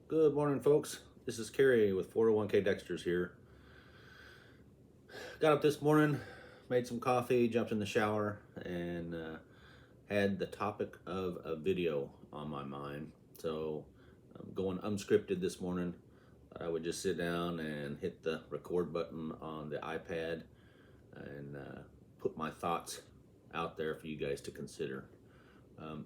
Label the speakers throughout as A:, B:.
A: Good morning, folks. This is Kerry with 401k Dexter's here. Got up this morning, made some coffee, jumped in the shower, and had the topic of a video on my mind. So I'm going unscripted this morning. I would just sit down and hit the record button on the iPad and put my thoughts out there for you guys to consider.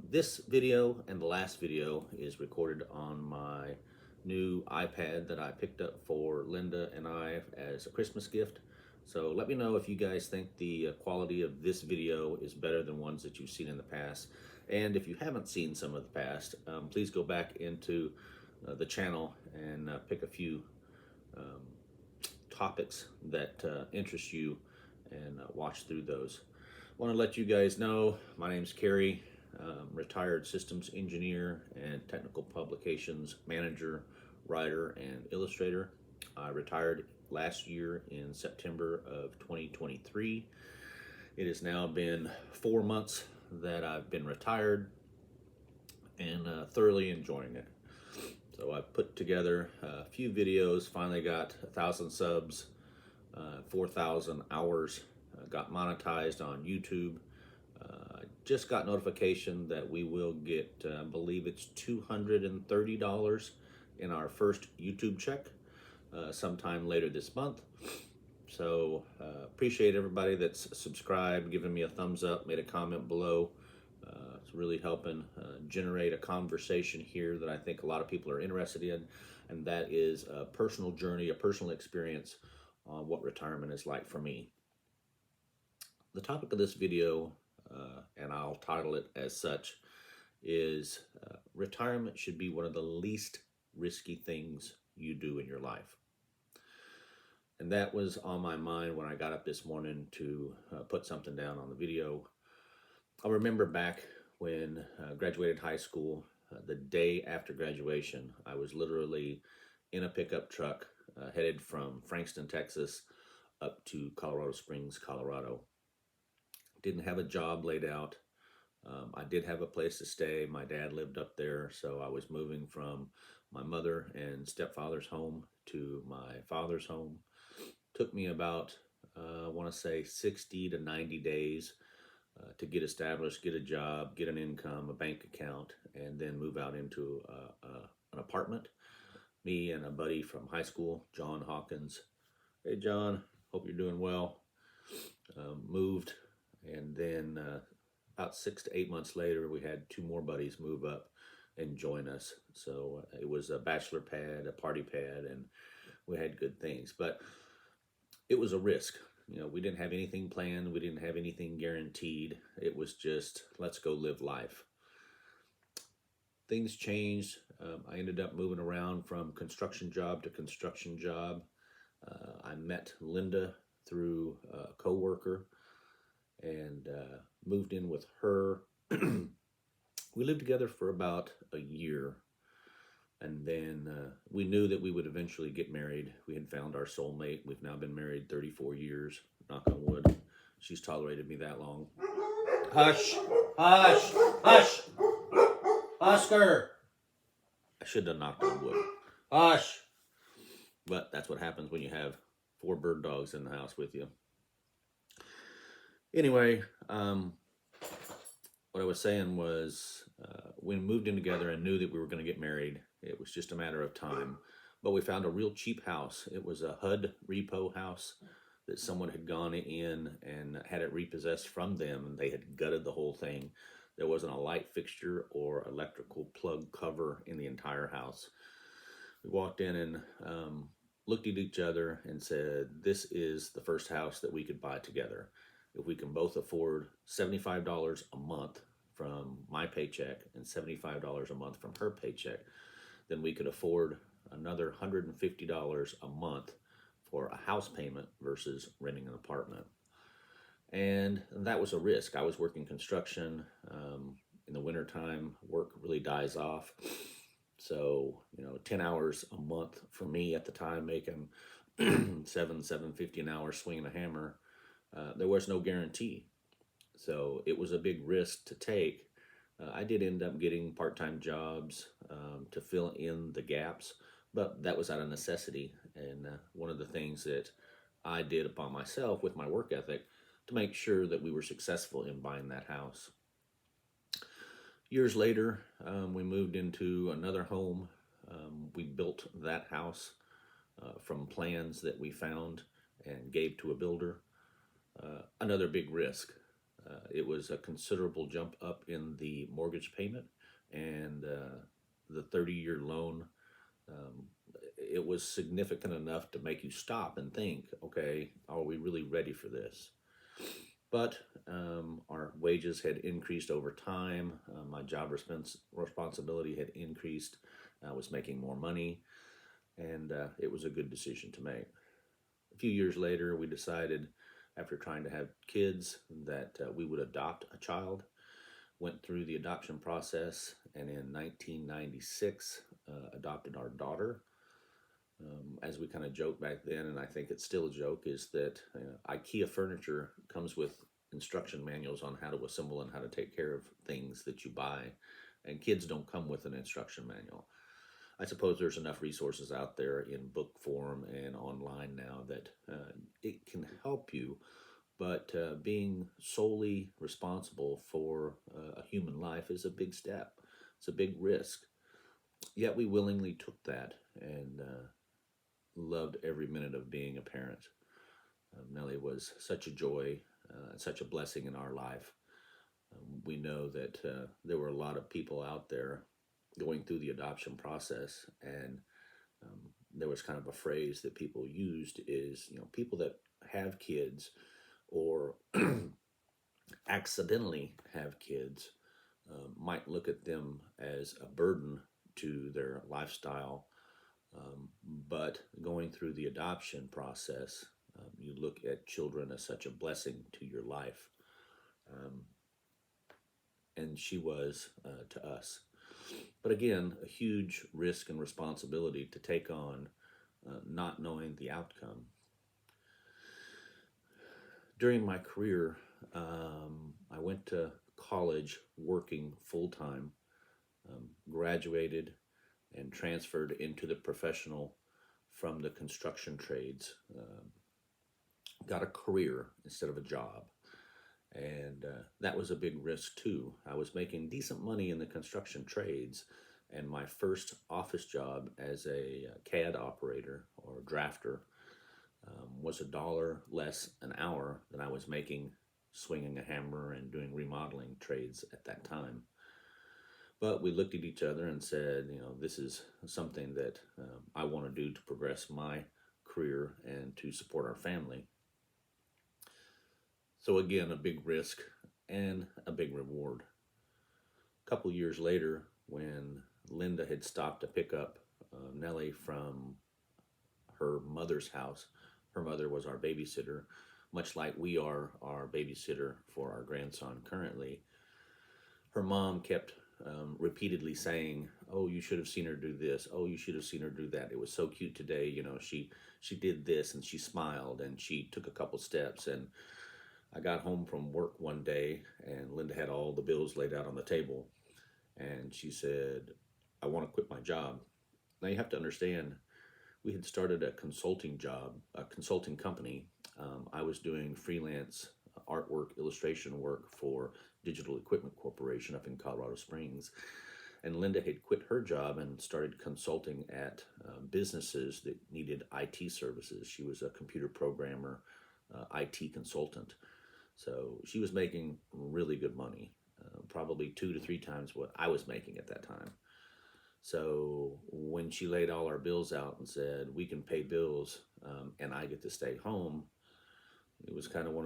A: This video and the last video is recorded on my new iPad that I picked up for Linda and I as a Christmas gift. So let me know if you guys think the quality of this video is better than ones that you've seen in the past. And if you haven't seen some of the past, please go back into the channel and pick a few topics that interest you and watch through those. I want to let you guys know my name's Kerry. Retired systems engineer and technical publications manager, writer, and illustrator. I retired last year in September of 2023. It has now been 4 months that I've been retired and thoroughly enjoying it. So I put together a few videos, finally got 1,000 subs, 4,000 hours, got monetized on YouTube. Just got notification that we will get, I believe it's $230 in our first YouTube check sometime later this month. So appreciate everybody that's subscribed, giving me a thumbs up, made a comment below. It's really helping generate a conversation here that I think a lot of people are interested in, and that is a personal journey, a personal experience on what retirement is like for me. The topic of this video, and I'll title it as such, is retirement should be one of the least risky things you do in your life. And that was on my mind when I got up this morning to put something down on the video. I remember back when I graduated high school, the day after graduation, I was literally in a pickup truck headed from Frankston, Texas, up to Colorado Springs, Colorado. Didn't have a job laid out. I did have a place to stay. My dad lived up there, so I was moving from my mother and stepfather's home to my father's home. Took me about, I want to say 60 to 90 days to get established, get a job, get an income, a bank account, and then move out into an apartment. Me and a buddy from high school, John Hawkins. Hey, John, hope you're doing well. Moved. And then about 6 to 8 months later, we had 2 more buddies move up and join us. So it was a bachelor pad, a party pad, and we had good things. But it was a risk. You know, we didn't have anything planned. We didn't have anything guaranteed. It was just, let's go live life. Things changed. I ended up moving around from construction job to construction job. I met Linda through a coworker and moved in with her. We lived together for about a year, and then we knew that we would eventually get married. We had found our soulmate. We've now been married 34 years, knock on wood. She's tolerated me that long. Hush, hush, hush, Oscar. I should have knocked on wood. Hush. But that's what happens when you have 4 bird dogs in the house with you. Anyway, what I was saying was we moved in together and knew that we were going to get married. It was just a matter of time. But we found a real cheap house. It was a HUD repo house that someone had gone in and had it repossessed from them, and they had gutted the whole thing. There wasn't a light fixture or electrical plug cover in the entire house. We walked in and looked at each other and said, this is the first house that we could buy together. If we can both afford $75 a month from my paycheck and $75 a month from her paycheck, then we could afford another $150 a month for a house payment versus renting an apartment. And that was a risk. I was working construction. In the wintertime, work really dies off. So, 10 hours a month for me at the time, making $750 an hour swinging a hammer, there was no guarantee. So it was a big risk to take. I did end up getting part-time jobs, to fill in the gaps, but that was out of necessity. And one of the things that I did upon myself with my work ethic to make sure that we were successful in buying that house. Years later, we moved into another home. We built that house from plans that we found and gave to a builder. Another big risk. It was a considerable jump up in the mortgage payment and the 30-year loan. Um, it was significant enough to make you stop and think, okay, are we really ready for this? But our wages had increased over time. My job responsibility had increased. I was making more money, and it was a good decision to make. A few years later, we decided, after trying to have kids, that we would adopt a child. Went through the adoption process, and in 1996, adopted our daughter. As we kind of joked back then, and I think it's still a joke, is that IKEA furniture comes with instruction manuals on how to assemble and how to take care of things that you buy, and kids don't come with an instruction manual. I suppose there's enough resources out there in book form and online now that it can help you, but being solely responsible for a human life is a big step. It's a big risk. Yet we willingly took that and loved every minute of being a parent. Nellie was such a joy, such a blessing in our life. We know that there were a lot of people out there going through the adoption process, and there was kind of a phrase that people used is, people that have kids or accidentally have kids might look at them as a burden to their lifestyle. But going through the adoption process, you look at children as such a blessing to your life. And she was to us. But again, a huge risk and responsibility to take on, not knowing the outcome. During my career, I went to college working full-time, graduated and transferred into the professional from the construction trades. Got a career instead of a job. And that was a big risk too. I was making decent money in the construction trades, and my first office job as a CAD operator or drafter was $1 less an hour than I was making swinging a hammer and doing remodeling trades at that time. But we looked at each other and said, this is something that I want to do to progress my career and to support our family. So again, a big risk and a big reward. A couple years later, when Linda had stopped to pick up Nellie from her mother's house, her mother was our babysitter, much like we are our babysitter for our grandson currently. Her mom kept repeatedly saying, "Oh, you should have seen her do this. Oh, you should have seen her do that. It was so cute today. She did this, and she smiled, and she took a couple steps." And I got home from work one day, and Linda had all the bills laid out on the table, and she said, "I want to quit my job." Now you have to understand, we had started a consulting company. I was doing freelance artwork, illustration work for Digital Equipment Corporation up in Colorado Springs. And Linda had quit her job and started consulting at businesses that needed IT services. She was a computer programmer, IT consultant. So she was making really good money, probably 2 to 3 times what I was making at that time. So when she laid all our bills out and said, we can pay bills and I get to stay home, it was kind of one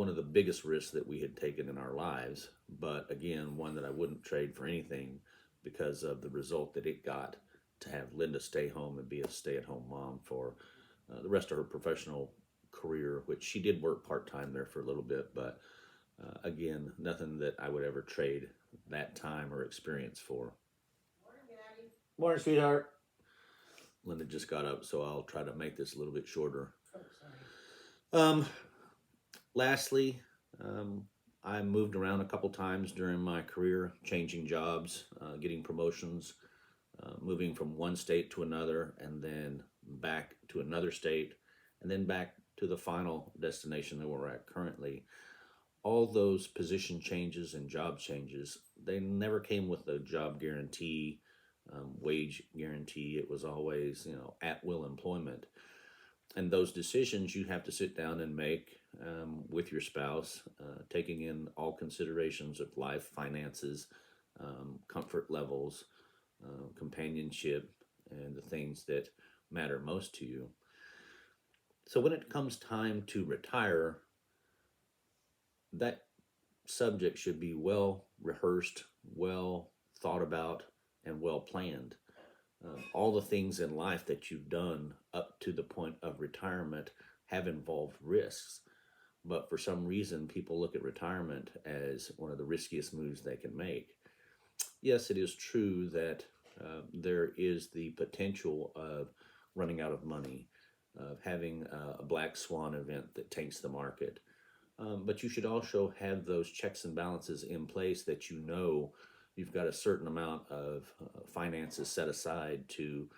A: of the biggest risks that we had taken in our lives. But again, one that I wouldn't trade for anything because of the result that it got to have Linda stay home and be a stay-at-home mom for the rest of her professional career, which she did work part-time there for a little bit, but again, nothing that I would ever trade that time or experience for.
B: Morning, Daddy.
A: Morning, sweetheart. Linda just got up, so I'll try to make this a little bit shorter.
B: Oh, sorry.
A: Lastly, I moved around a couple times during my career, changing jobs, getting promotions, moving from one state to another and then back to another state and then back to the final destination that we're at currently. All those position changes and job changes, they never came with a job guarantee, wage guarantee. It was always, at will employment. And those decisions you have to sit down and make with your spouse, taking in all considerations of life, finances, comfort levels, companionship, and the things that matter most to you. So when it comes time to retire, that subject should be well rehearsed, well thought about, and well planned. All the things in life that you've done up to the point of retirement have involved risks. But for some reason, people look at retirement as one of the riskiest moves they can make. Yes, it is true that there is the potential of running out of money, of having a black swan event that tanks the market. But you should also have those checks and balances in place that you've got a certain amount of finances set aside to,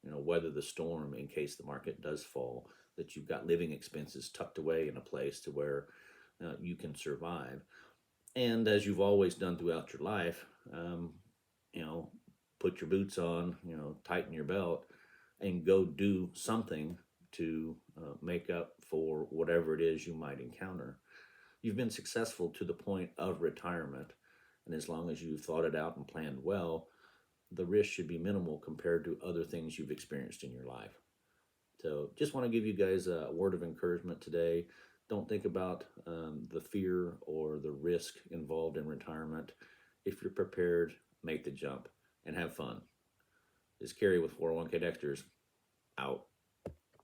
A: weather the storm in case the market does fall, that you've got living expenses tucked away in a place to where you can survive. And as you've always done throughout your life, put your boots on, tighten your belt, and go do something to make up for whatever it is you might encounter. You've been successful to the point of retirement, and as long as you've thought it out and planned well, the risk should be minimal compared to other things you've experienced in your life. So just want to give you guys a word of encouragement today. Don't think about the fear or the risk involved in retirement. If you're prepared, make the jump and have fun. This is Kerry with 401k Dexters, out.